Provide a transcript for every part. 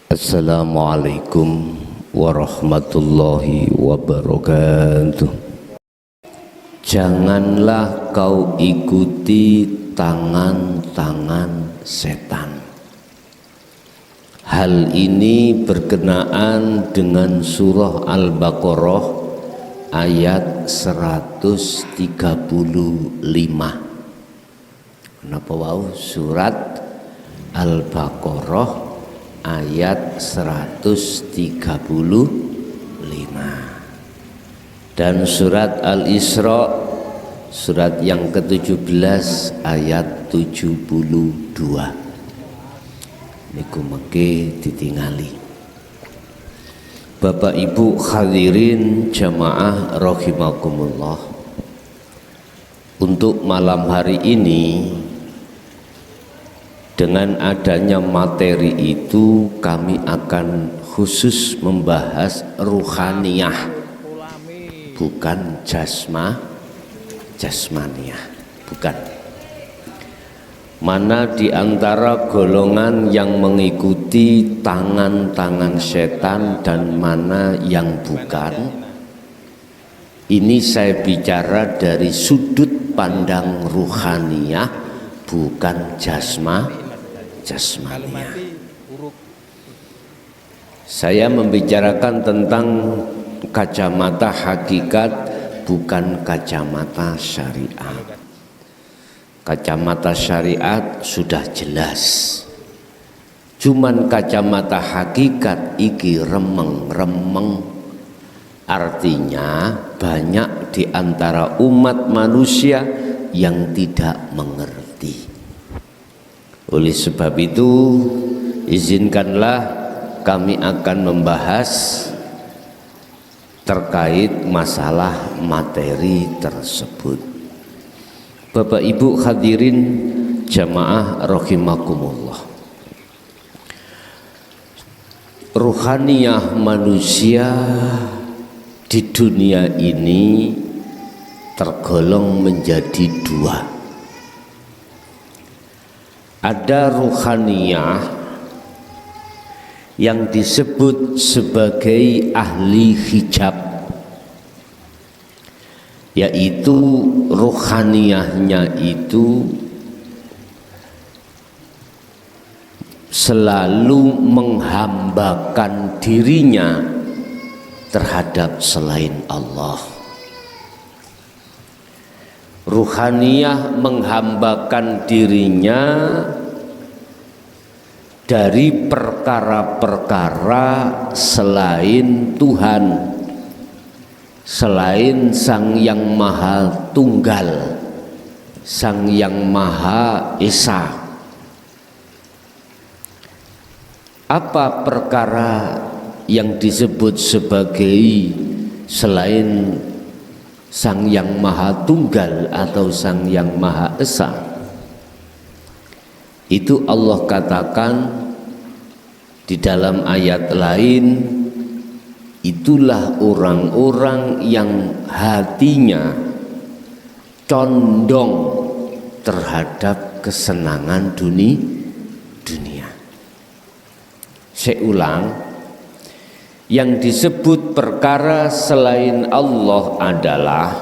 Assalamualaikum warahmatullahi wabarakatuh. Janganlah kau ikuti tangan-tangan setan. Hal ini berkenaan dengan surah Al-Baqarah ayat 135. Kenapa wau surat Al-Baqarah ayat 135 dan surat Al-Isra surat yang ke-17 ayat 72. Niku mengke ditingali. Bapak Ibu hadirin jamaah rahimakumullah. Untuk malam hari ini, dengan adanya materi itu kami akan khusus membahas ruhaniyah, bukan jasmaniyah, bukan. Mana di antara golongan yang mengikuti tangan-tangan setan dan mana yang bukan? Ini saya bicara dari sudut pandang ruhaniyah, bukan jasmaniyah. Saya membicarakan tentang kacamata hakikat, bukan kacamata syariat. Kacamata syariat sudah jelas, cuman kacamata hakikat iki remeng-remeng. Artinya banyak di antara umat manusia yang tidak mengerti. Oleh sebab itu, izinkanlah kami akan membahas terkait masalah materi tersebut. Bapak Ibu hadirin jamaah rahimakumullah. Ruhaniyah manusia di dunia ini tergolong menjadi dua. Ada ruhaniyah yang disebut sebagai ahli hijab, yaitu ruhaniyahnya itu selalu menghambakan dirinya terhadap selain Allah. Ruhaniyah menghambakan dirinya dari perkara-perkara selain Tuhan, selain Sang Yang Maha Tunggal, Sang Yang Maha Esa. Apa perkara yang disebut sebagai selain Sang Yang Maha Tunggal atau Sang Yang Maha Esa? Itu Allah katakan di dalam ayat lain, itulah orang-orang yang hatinya condong terhadap kesenangan dunia. Saya ulang, yang disebut perkara selain Allah adalah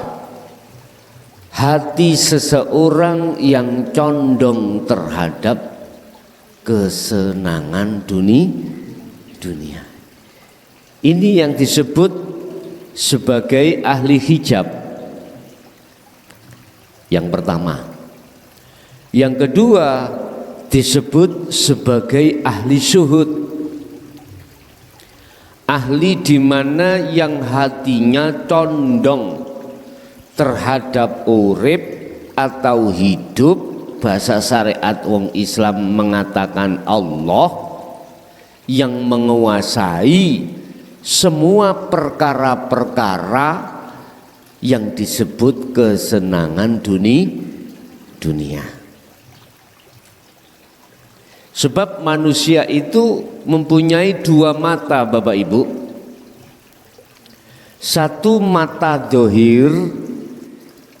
hati seseorang yang condong terhadap kesenangan dunia. Ini yang disebut sebagai ahli hijab. Yang pertama. Yang kedua disebut sebagai ahli syuhud. Ahli di mana yang hatinya condong terhadap urip atau hidup, bahasa syariat wong Islam mengatakan Allah yang menguasai semua perkara-perkara yang disebut kesenangan dunia. Sebab manusia itu mempunyai dua mata, Bapak Ibu. Satu mata dohir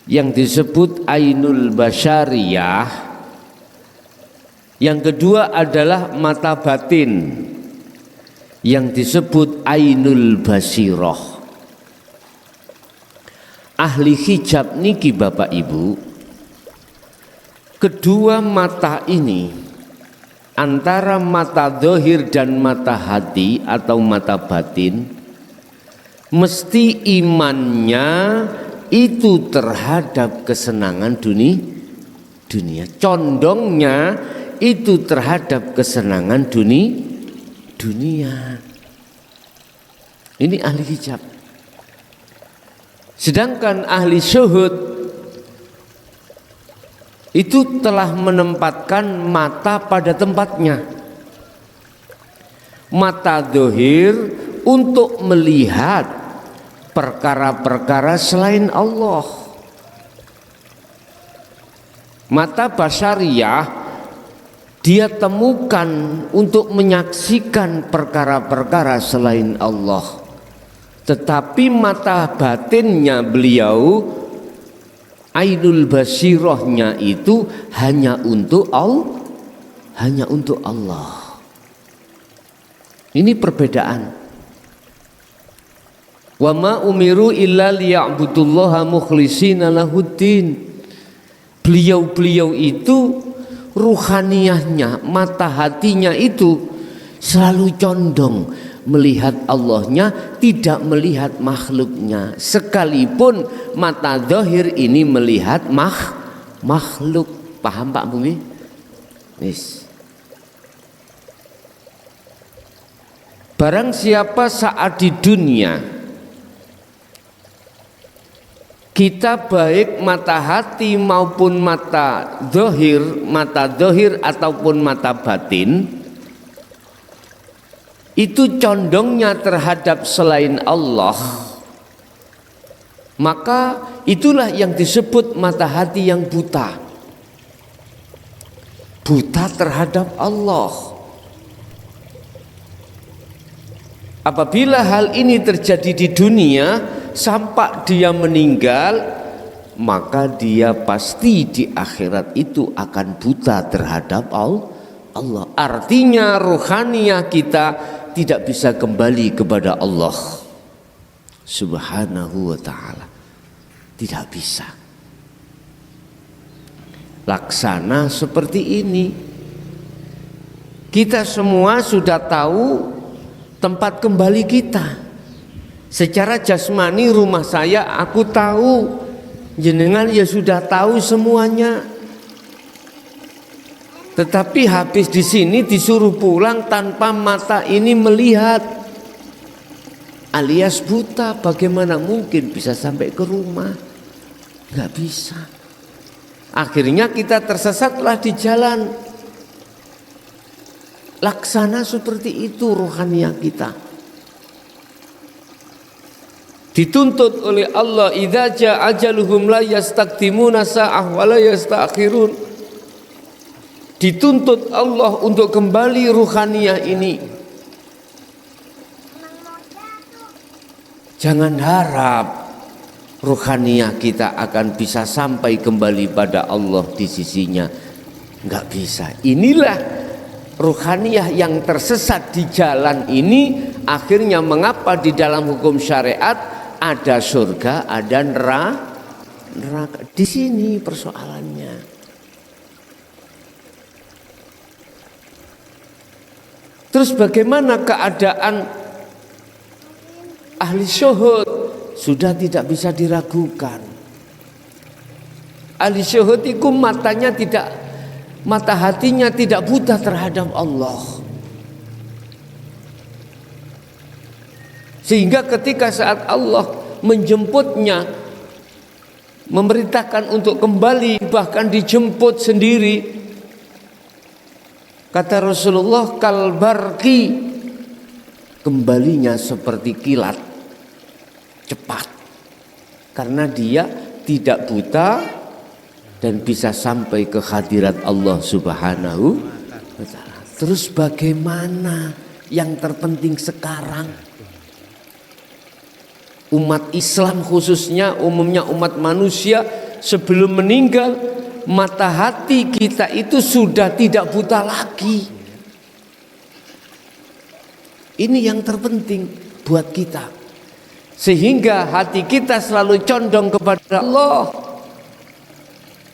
yang disebut ainul basyariyah, yang kedua adalah mata batin yang disebut ainul basirah. Ahli hijab niki Bapak Ibu, kedua mata ini antara mata zahir dan mata hati atau mata batin, mesti imannya itu terhadap kesenangan dunia, condongnya itu terhadap kesenangan dunia. Ini ahli hijab. Sedangkan ahli syuhud itu telah menempatkan mata pada tempatnya. Mata zahir untuk melihat perkara-perkara selain Allah. Mata basyariyah dia temukan untuk menyaksikan perkara-perkara selain Allah. Tetapi mata batinnya beliau, ainul basirahnya itu hanya untuk Allah. Ini perbedaan. Wa ma umiru illa liya'budullaha mukhlishina lahuddin. Beliau itu ruhaniyahnya, mata hatinya itu selalu condong melihat Allahnya, tidak melihat makhluknya. Sekalipun mata zahir ini melihat makhluk. Paham Pak Bumi? Yes. Barang siapa saat di dunia kita baik mata hati maupun mata zahir ataupun mata batin itu condongnya terhadap selain Allah, maka itulah yang disebut mata hati yang buta terhadap Allah. Apabila hal ini terjadi di dunia sampai dia meninggal, maka dia pasti di akhirat itu akan buta terhadap Allah. Artinya ruhaniyah kita tidak bisa kembali kepada Allah Subhanahu wa ta'ala. Tidak bisa. Laksana seperti ini. Kita semua sudah tahu tempat kembali kita. Secara jasmani rumah saya aku tahu, jenengan ya sudah tahu semuanya. Tetapi habis di sini disuruh pulang tanpa mata ini melihat, alias buta. Bagaimana mungkin bisa sampai ke rumah? Nggak bisa. Akhirnya kita tersesatlah di jalan. Laksana seperti itu rohaniah kita. Dituntut oleh Allah, idza jaa ajaluhum la yastaqdimuna sa'ah wa la yasta'khirun. Dituntut Allah untuk kembali ruhaniyah ini. Jangan harap ruhaniyah kita akan bisa sampai kembali pada Allah di sisinya. Enggak bisa. Inilah ruhaniyah yang tersesat di jalan ini. Akhirnya mengapa di dalam hukum syariat ada surga, ada neraka. Di sini persoalannya. Terus bagaimana keadaan ahli syuhud? Sudah tidak bisa diragukan. Ahli syuhud itu mata hatinya tidak buta terhadap Allah. Sehingga ketika saat Allah menjemputnya, memerintahkan untuk kembali, bahkan dijemput sendiri, kata Rasulullah, kalbarki, kembalinya seperti kilat, cepat, karena dia tidak buta dan bisa sampai ke hadirat Allah Subhanahu wa ta'ala. Terus bagaimana yang terpenting sekarang? Umat Islam khususnya, umumnya umat manusia, sebelum meninggal mata hati kita itu sudah tidak buta lagi. Ini yang terpenting buat kita. Sehingga hati kita selalu condong kepada Allah,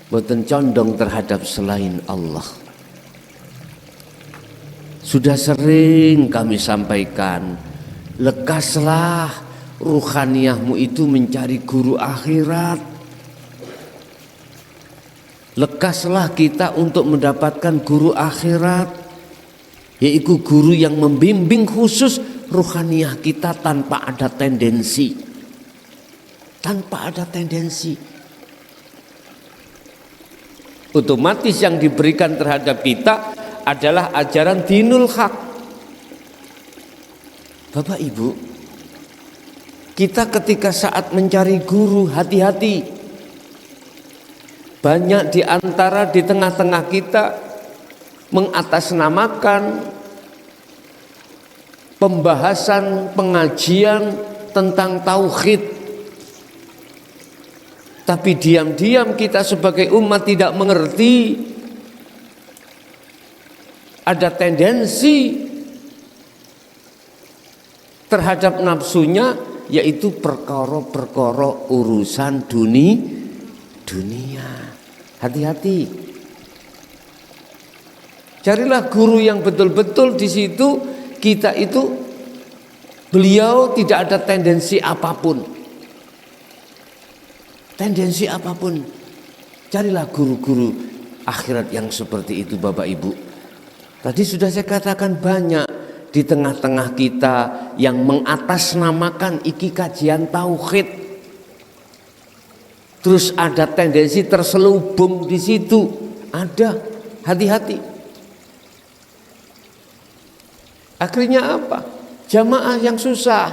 bukan condong terhadap selain Allah. Sudah sering kami sampaikan, lekaslah ruhaniyahmu itu mencari guru akhirat. Lekaslah kita untuk mendapatkan guru akhirat, yaitu guru yang membimbing khusus ruhaniyah kita tanpa ada tendensi. Tanpa ada tendensi. Otomatis yang diberikan terhadap kita adalah ajaran dinul haq. Bapak Ibu, kita ketika saat mencari guru hati-hati. Banyak di antara di tengah-tengah kita mengatasnamakan pembahasan pengajian tentang tauhid. Tapi diam-diam kita sebagai umat tidak mengerti. Ada tendensi terhadap nafsunya, yaitu perkara-perkara urusan dunia. Hati-hati. Carilah guru yang betul-betul di situ kita itu beliau tidak ada tendensi apapun. Tendensi apapun. Carilah guru-guru akhirat yang seperti itu Bapak Ibu. Tadi sudah saya katakan banyak di tengah-tengah kita yang mengatasnamakan iki kajian tauhid. Terus ada tendensi terselubung di situ. Ada, hati-hati. Akhirnya apa? Jamaah yang susah.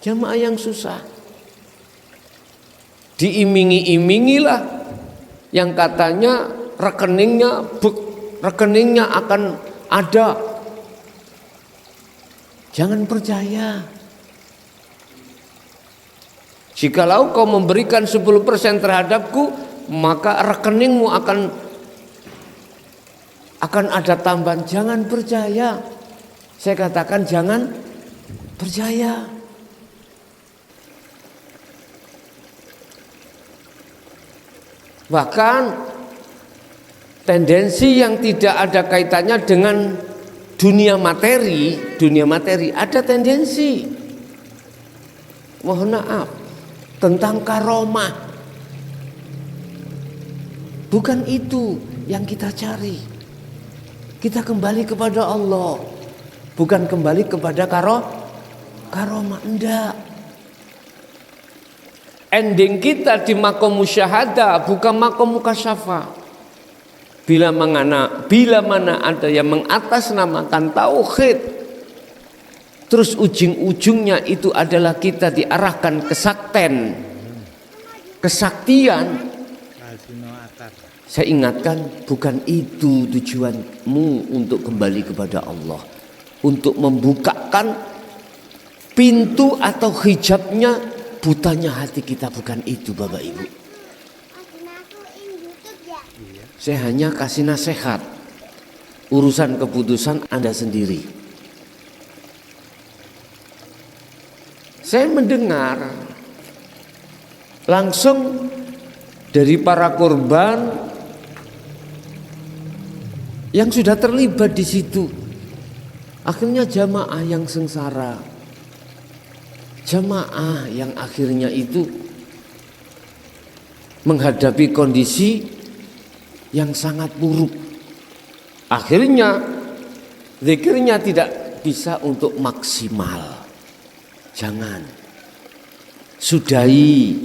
Jamaah yang susah. Diiming-imingilah yang katanya rekeningnya akan ada. Jangan percaya. Jikalau kau memberikan 10% terhadapku, maka rekeningmu akan ada tambahan. Jangan percaya. Saya katakan jangan percaya. Bahkan tendensi yang tidak ada kaitannya dengan dunia materi ada tendensi. Mohon maaf. Tentang karomah. Bukan itu yang kita cari. Kita kembali kepada Allah. Bukan kembali kepada karomah. Enggak. Ending kita di makom musyahadah, bukan makom mukasyafah. Bila mana ada yang mengatasnamakan tauhid, terus ujung-ujungnya itu adalah kita diarahkan ke kesaktian. Saya ingatkan, bukan itu tujuanmu untuk kembali kepada Allah. Untuk membukakan pintu atau hijabnya butanya hati kita, bukan itu Bapak Ibu. Saya hanya kasih nasihat. Urusan keputusan Anda sendiri. Saya mendengar langsung dari para korban yang sudah terlibat di situ. Akhirnya jamaah yang sengsara. Jamaah yang akhirnya itu menghadapi kondisi yang sangat buruk. Akhirnya zikirnya tidak bisa untuk maksimal. Jangan. Sudahi.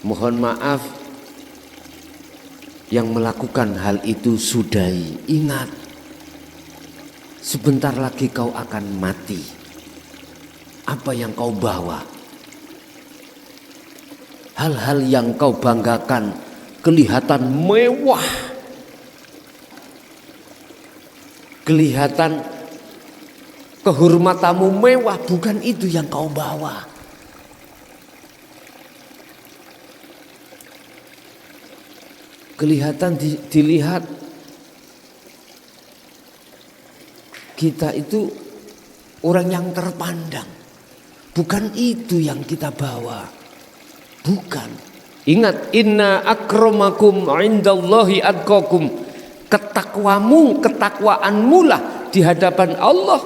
Mohon maaf yang melakukan hal itu, sudahi. Ingat, sebentar lagi kau akan mati. Apa yang kau bawa? Hal-hal yang kau banggakan kelihatan mewah, kelihatan kehormatanmu mewah, bukan itu yang kau bawa. Kelihatan dilihat kita itu orang yang terpandang. Bukan itu yang kita bawa. Bukan. Ingat, inna akramakum indallahi atqakum. Ketakwaanmu lah di hadapan Allah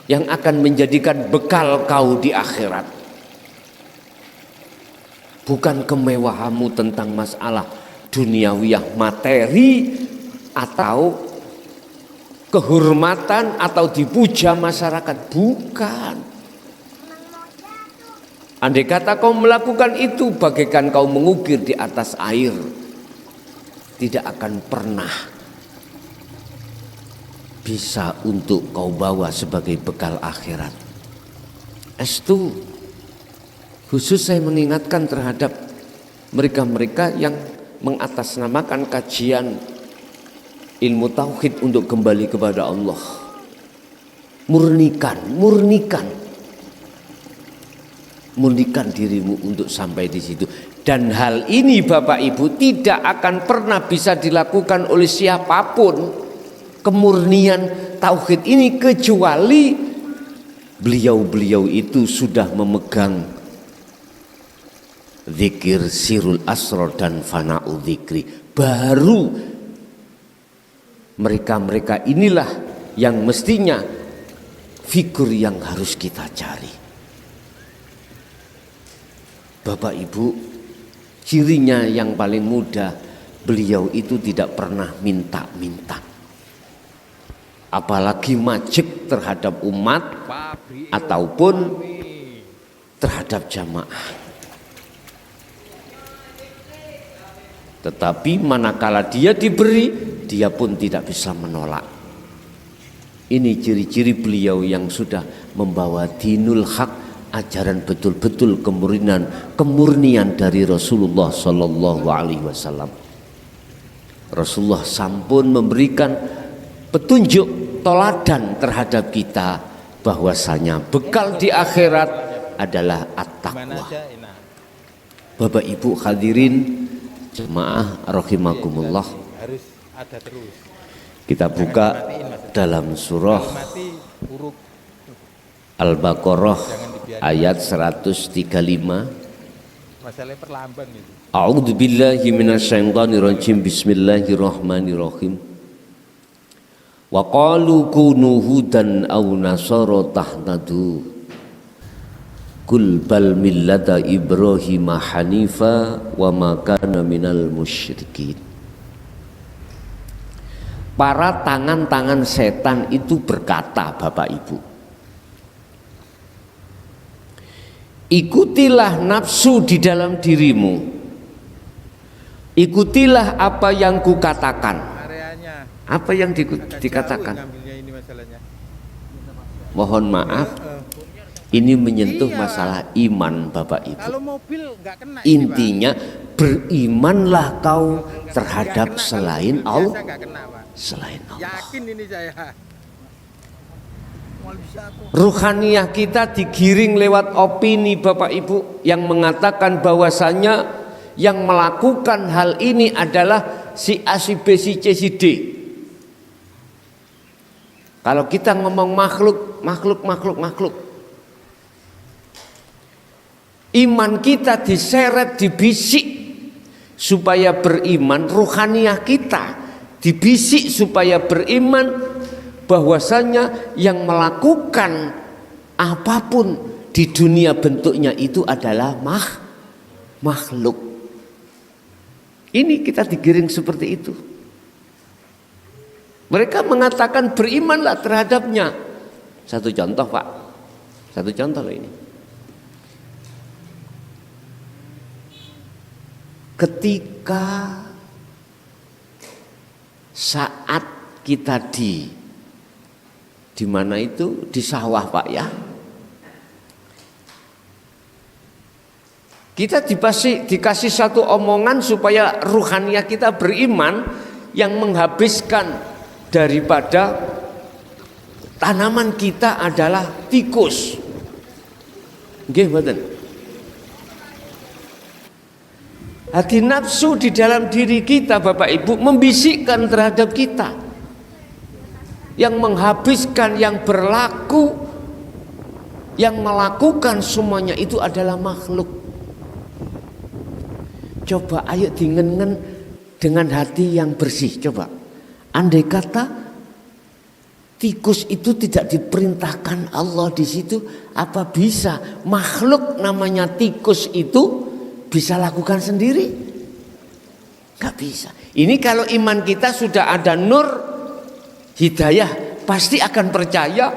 yang akan menjadikan bekal kau di akhirat. Bukan kemewahanmu tentang masalah duniawiyah materi atau kehormatan atau dipuja masyarakat. Bukan. Andai kata kau melakukan itu bagaikan kau mengukir di atas air, tidak akan pernah bisa untuk kau bawa sebagai bekal akhirat. Estu, khusus saya mengingatkan terhadap mereka-mereka yang mengatasnamakan kajian ilmu tauhid untuk kembali kepada Allah. Murnikan dirimu untuk sampai di situ. Dan hal ini Bapak Ibu tidak akan pernah bisa dilakukan oleh siapapun, kemurnian tauhid ini, kecuali beliau-beliau itu sudah memegang zikir sirul asrar dan fana'u zikri. Baru mereka-mereka inilah yang mestinya figur yang harus kita cari. Bapak Ibu, cirinya yang paling mudah, beliau itu tidak pernah minta-minta, apalagi majek terhadap umat ataupun terhadap jamaah. Tetapi manakala dia diberi, dia pun tidak bisa menolak. Ini ciri-ciri beliau yang sudah membawa dinul haq, ajaran betul-betul kemurnian dari Rasulullah Sallallahu Alaihi Wasallam. Rasulullah sampun memberikan petunjuk toladan terhadap kita bahwasanya bekal di akhirat adalah at-taqwa. Bapak Ibu hadirin jemaah rahimakumullah, kita buka dalam surah Al-Baqarah ayat 135. A'udzu billahi minasyaitonir rajim. Bismillahirrahmanirrahim. Wa qalu kunu hudan aw nasara tahtadu. Kul bal millata Ibrahim hanifa wa ma kana minal musyrikin. Para tangan-tangan setan itu berkata, Bapak Ibu, ikutilah nafsu di dalam dirimu, ikutilah apa yang kukatakan. Apa yang dikatakan? Mohon maaf, ini menyentuh masalah iman Bapak Ibu. Intinya berimanlah kau terhadap selain Allah. Selain Allah. Ruhaniyah kita digiring lewat opini Bapak Ibu yang mengatakan bahwasanya yang melakukan hal ini adalah si A, si B, si C, si D. Kalau kita ngomong makhluk, iman kita diseret, dibisik supaya beriman. Ruhaniyah kita dibisik supaya beriman bahwasanya yang melakukan apapun di dunia bentuknya itu adalah makhluk. Ini kita digiring seperti itu. Mereka mengatakan berimanlah terhadapnya. Satu contoh Pak, satu contoh loh ini. Ketika saat kita di mana itu, di sawah Pak ya, kita dikasih satu omongan supaya ruhaniyah kita beriman, yang menghabiskan daripada tanaman kita adalah tikus. Nggih mboten? Hati nafsu di dalam diri kita Bapak Ibu membisikkan terhadap kita. yang menghabiskan, yang berlaku, yang melakukan semuanya itu adalah makhluk. Coba ayo dingengen dengan hati yang bersih. Coba, andai kata tikus itu tidak diperintahkan Allah di situ, apa bisa makhluk namanya tikus itu bisa lakukan sendiri? Gak bisa. Ini kalau iman kita sudah ada nur hidayah, pasti akan percaya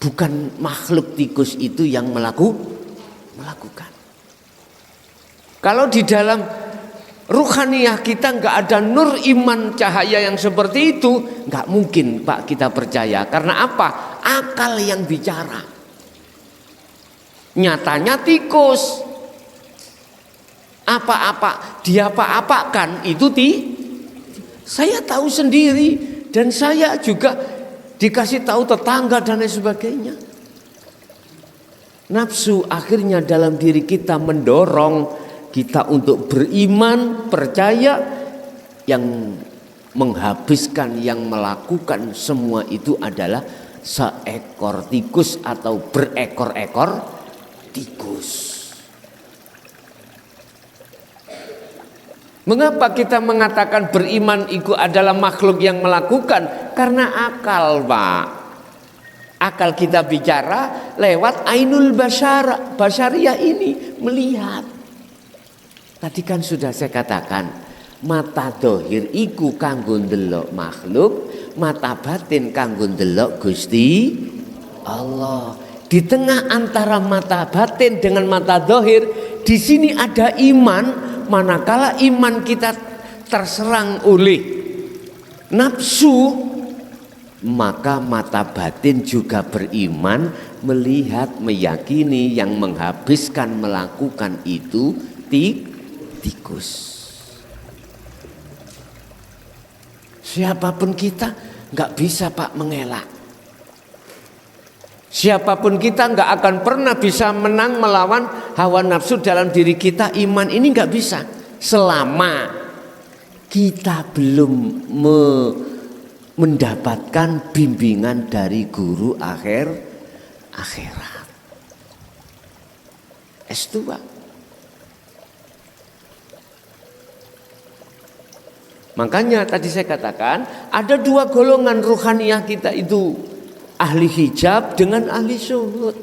bukan makhluk tikus itu yang melakukan. Kalau di dalam ruhaniyah kita nggak ada nur iman cahaya yang seperti itu, nggak mungkin Pak kita percaya. Karena apa? Akal yang bicara. Nyatanya tikus. Apa-apa dia apa-apakan itu saya tahu sendiri. Dan saya juga dikasih tahu tetangga dan lain sebagainya. Nafsu akhirnya dalam diri kita mendorong kita untuk beriman, percaya, yang menghabiskan, yang melakukan semua itu adalah seekor tikus atau berekor-ekor tikus. Mengapa kita mengatakan beriman itu adalah makhluk yang melakukan? Karena akal, Pak. Akal kita bicara lewat ainul basyariyah ini, melihat. Tadi kan sudah saya katakan, mata dohir iku kanggo ndelok makhluk, mata batin kanggo ndelok Gusti Allah. Di tengah antara mata batin dengan mata dohir, di sini ada iman. Manakala iman kita terserang oleh nafsu, maka mata batin juga beriman, melihat, meyakini yang menghabiskan, melakukan itu tikus. Siapapun kita nggak bisa Pak mengelak. Siapapun kita nggak akan pernah bisa menang melawan hawa nafsu dalam diri kita. Iman ini nggak bisa selama kita belum mendapatkan bimbingan dari guru akhirat. S2. Makanya tadi saya katakan ada dua golongan ruhaniyah kita itu. Ahli hijab dengan ahli syuhud.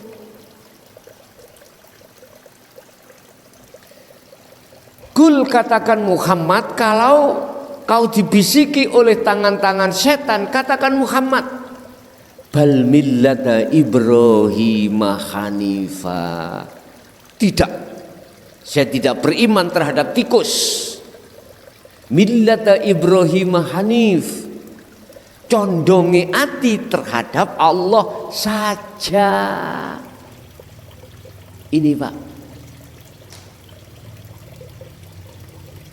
Kul katakan Muhammad, kalau kau dibisiki oleh tangan-tangan setan, katakan Muhammad, bal millata Ibrahim hanifa. Tidak, saya tidak beriman terhadap tikus. Millata Ibrahim hanif, condongi hati terhadap Allah saja. Ini Pak.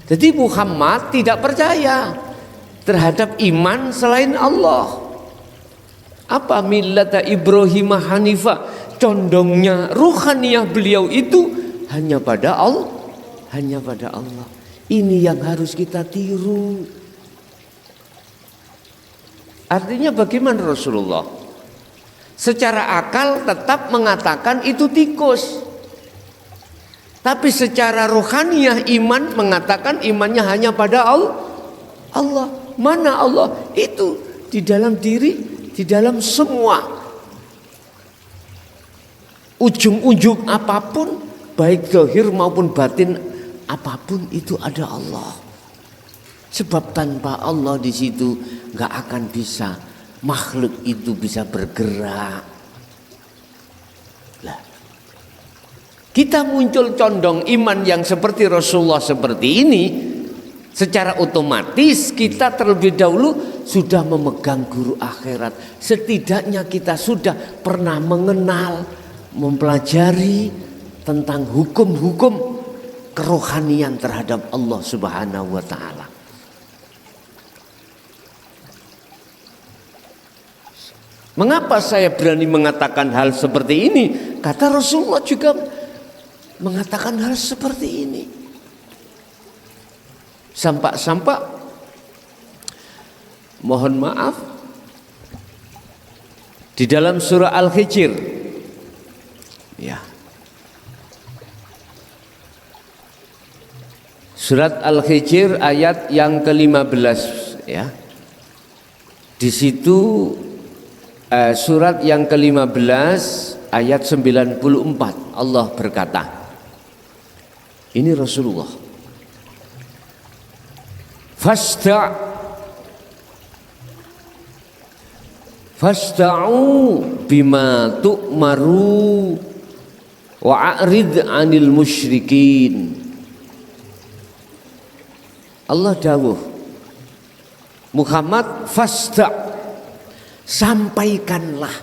Jadi Muhammad tidak percaya terhadap iman selain Allah. Apa millata Ibrahim hanifa? Condongnya ruhaniyah beliau itu hanya pada Allah, hanya pada Allah. Ini yang harus kita tiru. Artinya bagaimana Rasulullah? Secara akal tetap mengatakan itu tikus. Tapi secara rohaniyah iman mengatakan imannya hanya pada Allah. Mana Allah? Itu di dalam diri, di dalam semua. Ujung-ujung apapun, baik zahir maupun batin, apapun itu ada Allah. Sebab tanpa Allah di situ nggak akan bisa makhluk itu bisa bergerak. Lah, kita muncul condong iman yang seperti Rasulullah seperti ini, secara otomatis kita terlebih dahulu sudah memegang guru akhirat. Setidaknya kita sudah pernah mengenal, mempelajari tentang hukum-hukum kerohanian terhadap Allah Subhanahu wa taala. Mengapa saya berani mengatakan hal seperti ini? Kata Rasulullah juga mengatakan hal seperti ini. Sampak-sampak mohon maaf, Di dalam surah Al-Hijr, ya, surat Al-Hijr ayat yang ke-15, ya. Di situ surat yang ke-15 ayat 94 Allah berkata, ini Rasulullah, Fasta'u bima tu'maru wa a'rid 'anil musyrikin. Allah dawuh, Muhammad, fasta', sampaikanlah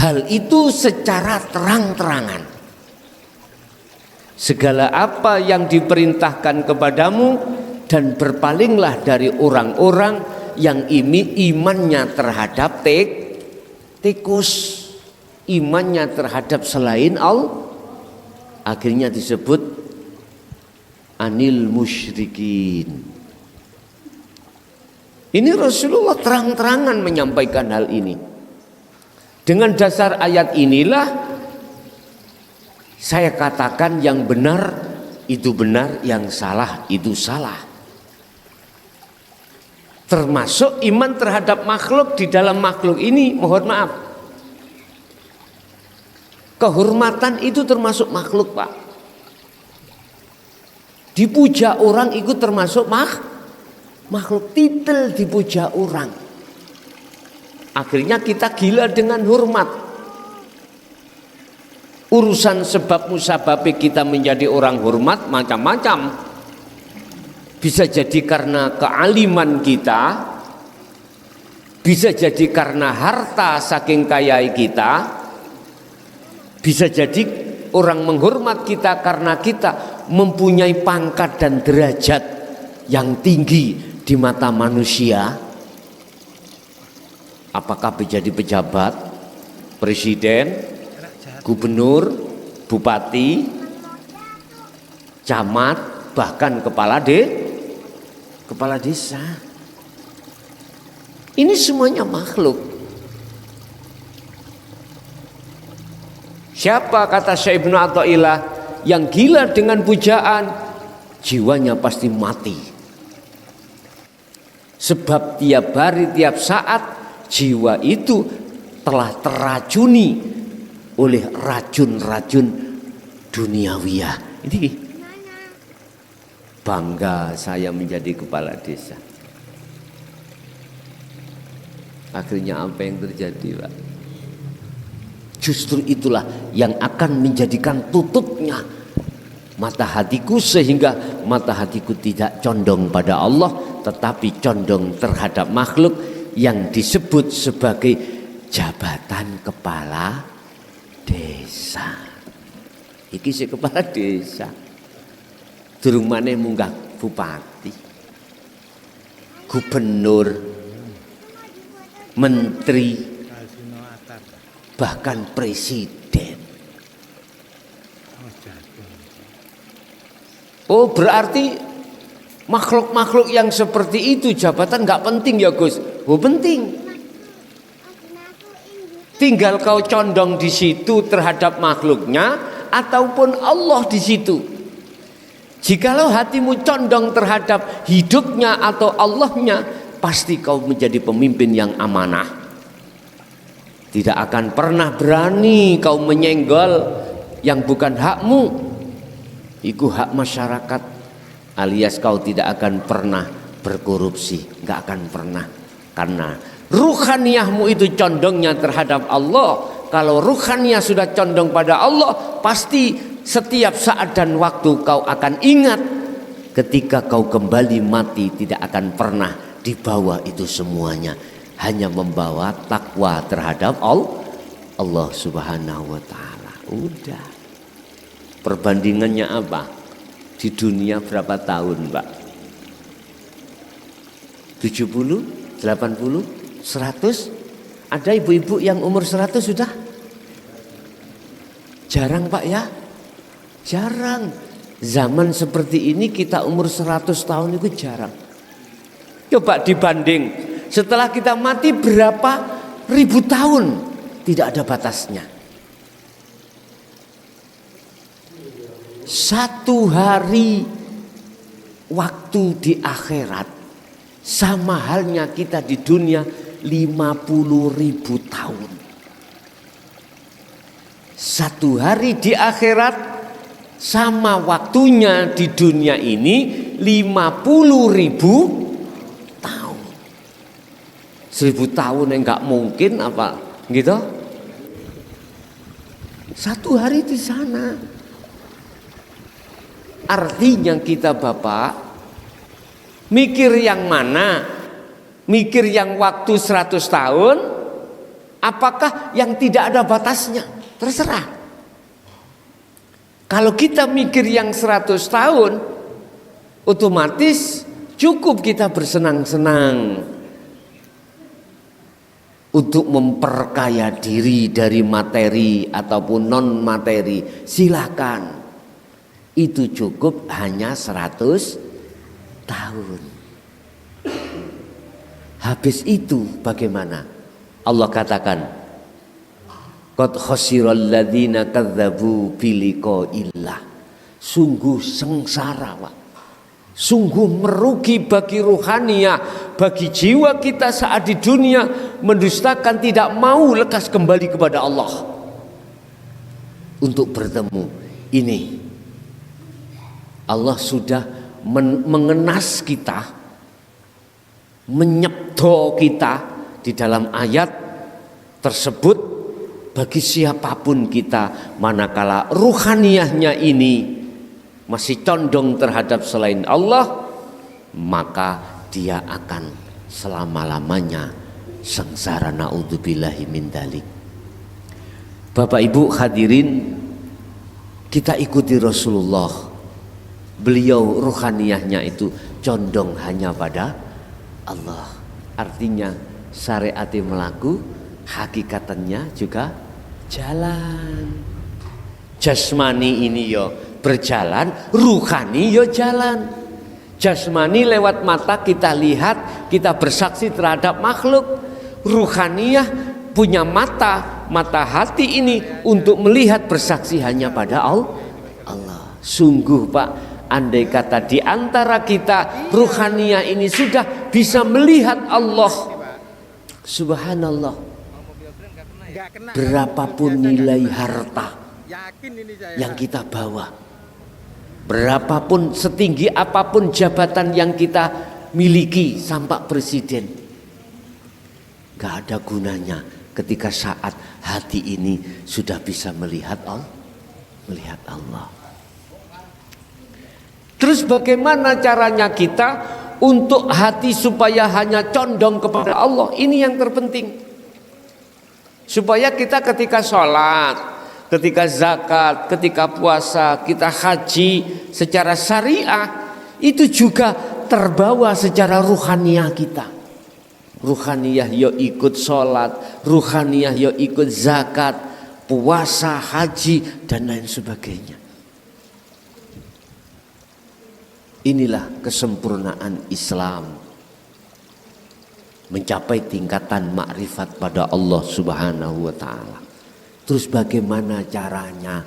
hal itu secara terang-terangan. Segala apa yang diperintahkan kepadamu, dan berpalinglah dari orang-orang yang imannya terhadap tikus, imannya terhadap selain Allah. Akhirnya disebut anil musyrikin. Ini Rasulullah terang-terangan menyampaikan hal ini. Dengan dasar ayat inilah saya katakan yang benar itu benar, yang salah itu salah. Termasuk iman terhadap makhluk. Di dalam makhluk ini, mohon maaf, kehormatan itu termasuk makhluk, Pak. Dipuja orang itu termasuk makhluk. Titel dipuja orang. Akhirnya kita gila dengan hormat. Urusan sebab musabab kita menjadi orang hormat macam-macam. Bisa jadi karena kealiman kita, bisa jadi karena harta saking kaya kita, bisa jadi orang menghormat kita karena kita mempunyai pangkat dan derajat yang tinggi di mata manusia. Apakah menjadi pejabat, presiden, gubernur, bupati, camat, bahkan kepala desa. Ini semuanya makhluk. Siapa, kata Syekh Ibnu Athaillah, yang gila dengan pujaan, jiwanya pasti mati. Sebab tiap hari, tiap saat jiwa itu telah teracuni oleh racun-racun duniawiyah. Ini bangga saya menjadi kepala desa. Akhirnya apa yang terjadi, Pak? Justru itulah yang akan menjadikan tutupnya mata hatiku, sehingga mata hatiku tidak condong pada Allah, tetapi condong terhadap makhluk yang disebut sebagai jabatan kepala desa. Iki si kepala desa. Durung maneh munggah bupati, gubernur, menteri, bahkan presiden. Oh, berarti makhluk-makhluk yang seperti itu jabatan nggak penting ya, Gus? Oh, penting. Tinggal kau condong di situ terhadap makhluknya ataupun Allah di situ. Jikalau hatimu condong terhadap hidupnya atau Allahnya, pasti kau menjadi pemimpin yang amanah. Tidak akan pernah berani kau menyenggol yang bukan hakmu. Itu hak masyarakat, alias kau tidak akan pernah berkorupsi, nggak akan pernah. Karena ruhaniyahmu itu condongnya terhadap Allah. Kalau ruhaniyah sudah condong pada Allah, pasti setiap saat dan waktu kau akan ingat, ketika kau kembali mati tidak akan pernah dibawa itu semuanya, hanya membawa takwa terhadap Allah Subhanahu wa taala. Udah. Perbandingannya apa? Di dunia berapa tahun, Pak? 70, 80, 100? Ada ibu-ibu yang umur 100 sudah? Jarang, Pak, ya? Jarang. Zaman seperti ini kita umur 100 tahun itu jarang. Coba dibanding, setelah kita mati berapa ribu tahun, tidak ada batasnya. Satu hari waktu di akhirat sama halnya kita di dunia 50.000 tahun. Satu hari di akhirat sama waktunya di dunia ini 50.000 tahun. 1000 tahun yang nggak mungkin apa gitu? Satu hari di sana. Artinya kita Bapak mikir yang mana? Mikir yang waktu 100 tahun? Apakah yang tidak ada batasnya? Terserah. Kalau kita mikir yang 100 tahun, otomatis cukup kita bersenang-senang untuk memperkaya diri dari materi ataupun non materi. Silakan, itu cukup hanya 100 tahun. Habis itu bagaimana? Allah katakan, qad khasiral ladzina kadzdzabu biliqa'illah. Sungguh sengsara, Pak. Sungguh merugi bagi ruhaniah, bagi jiwa kita saat di dunia mendustakan, tidak mau lekas kembali kepada Allah untuk bertemu. Ini Allah sudah mengenas kita, menyebdo kita di dalam ayat tersebut bagi siapapun kita, manakala ruhaniahnya ini masih condong terhadap selain Allah, maka dia akan selama-lamanya sengsara. Naudzubillahi min dzalik. Bapak Ibu hadirin, kita ikuti Rasulullah. Beliau ruhaniahnya itu condong hanya pada Allah. Artinya syariati melaku, hakikatannya juga jalan. Jasmani ini yo berjalan, ruhani yo jalan. Jasmani lewat mata kita lihat, kita bersaksi terhadap makhluk. Ruhaniyah punya mata hati ini untuk melihat, bersaksi hanya pada Allah. Sungguh Pak, andai kata di antara kita ruhaniyah ini sudah bisa melihat Allah, subhanallah, berapapun nilai harta yang kita bawa, berapapun setinggi apapun jabatan yang kita miliki sampai presiden, gak ada gunanya ketika saat hati ini sudah bisa melihat Allah. Terus bagaimana caranya kita untuk hati supaya hanya condong kepada Allah? Ini yang terpenting. Supaya kita ketika sholat, ketika zakat, ketika puasa, kita haji secara syariah, itu juga terbawa secara ruhaniyah kita. Ruhaniyah yo ikut sholat, ruhaniyah yo ikut zakat, puasa, haji, dan lain sebagainya. Inilah kesempurnaan Islam, mencapai tingkatan makrifat pada Allah Subhanahu wa ta'ala. Terus bagaimana caranya?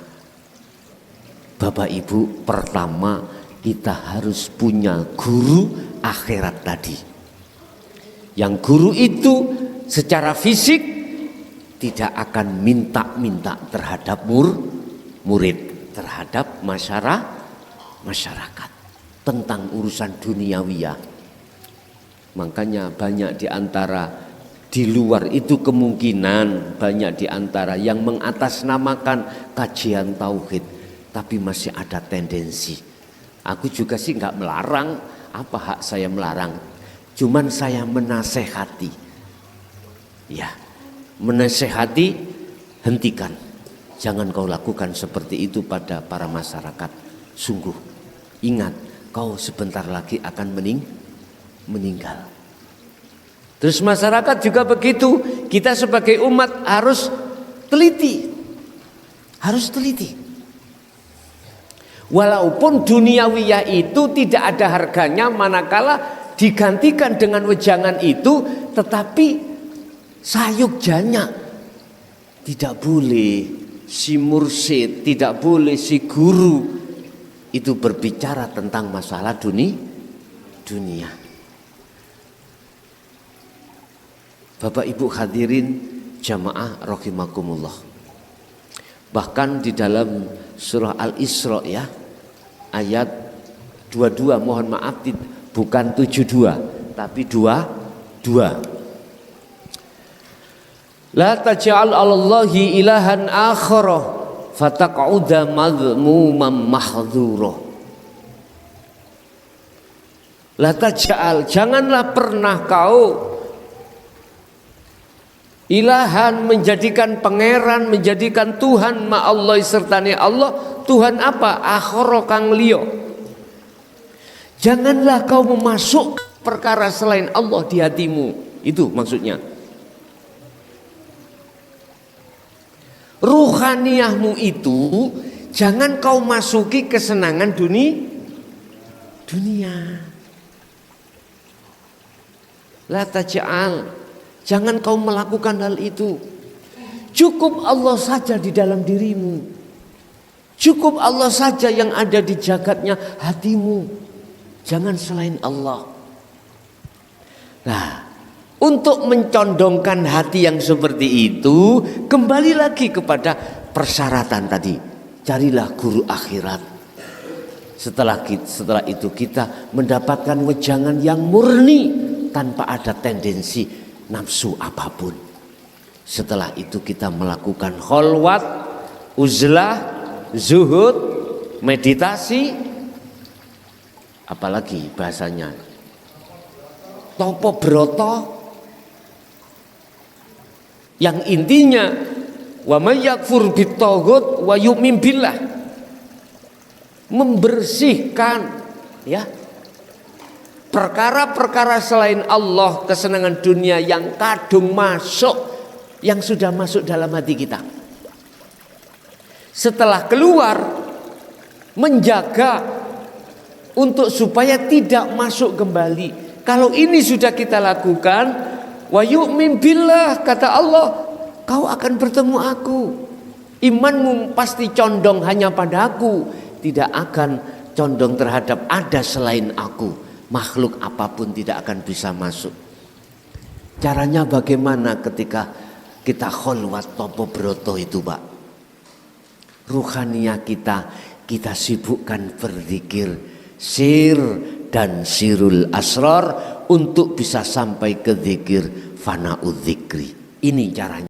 Bapak Ibu, pertama kita harus punya guru akhirat tadi. Yang guru itu secara fisik tidak akan minta-minta terhadap murid, terhadap masyarakat tentang urusan duniawiyah. Makanya banyak di antara di luar itu kemungkinan banyak di antara yang mengatasnamakan kajian tauhid, tapi masih ada tendensi. Aku juga sih nggak melarang, apa hak saya melarang? Cuman saya menasehati, ya, menasehati, hentikan, jangan kau lakukan seperti itu pada para masyarakat. Sungguh, ingat, kau sebentar lagi akan meninggal. Terus masyarakat juga begitu. Kita sebagai umat harus teliti. Walaupun duniawiyah itu tidak ada harganya manakala digantikan dengan wejangan itu, tetapi Sayogjanya tidak boleh si mursyid, tidak boleh si guru itu berbicara tentang masalah dunia. Bapak Ibu hadirin jamaah rahimakumullah. Bahkan di dalam surah Al-Isra ya, ayat 22, mohon maaf bukan 72 tapi 22. La taj'al 'alallahi ilahan akhara fataq'uda madhmuman mahdzura. La taj'al, janganlah pernah kau ilahan, menjadikan pangeran, menjadikan Tuhan ma Allah sertane Allah. Tuhan apa? Akhara kang liya. Janganlah kau memasuk perkara selain Allah di hatimu. Itu maksudnya. Ruhaniyahmu itu jangan kau masuki kesenangan dunia. La taj'al, jangan kau melakukan hal itu. Cukup Allah saja di dalam dirimu. Cukup Allah saja yang ada di jagatnya hatimu. Jangan selain Allah. Nah, untuk mencondongkan hati yang seperti itu, kembali lagi kepada persyaratan tadi. Carilah guru akhirat. Setelah itu kita mendapatkan wejangan yang murni tanpa ada tendensi nafsu apapun. Setelah itu kita melakukan kholwat, uzlah, zuhud, meditasi, apalagi bahasanya topo broto, yang intinya wa may yakfur bitaghut wa yu'min billah, membersihkan ya perkara-perkara selain Allah, kesenangan dunia yang kadung masuk, yang sudah masuk dalam hati kita. Setelah keluar, menjaga untuk supaya tidak masuk kembali. Kalau ini sudah kita lakukan, wa yu'min billah, kata Allah, kau akan bertemu aku. Imanmu pasti condong hanya pada aku, tidak akan condong terhadap ada selain aku. Makhluk apapun tidak akan bisa masuk. Caranya bagaimana ketika kita kholwat topo broto itu, Pak? Ruhaniyah kita sibukkan berzikir sir dan sirul asrar untuk bisa sampai ke zikir fana'udz zikri. Ini caranya.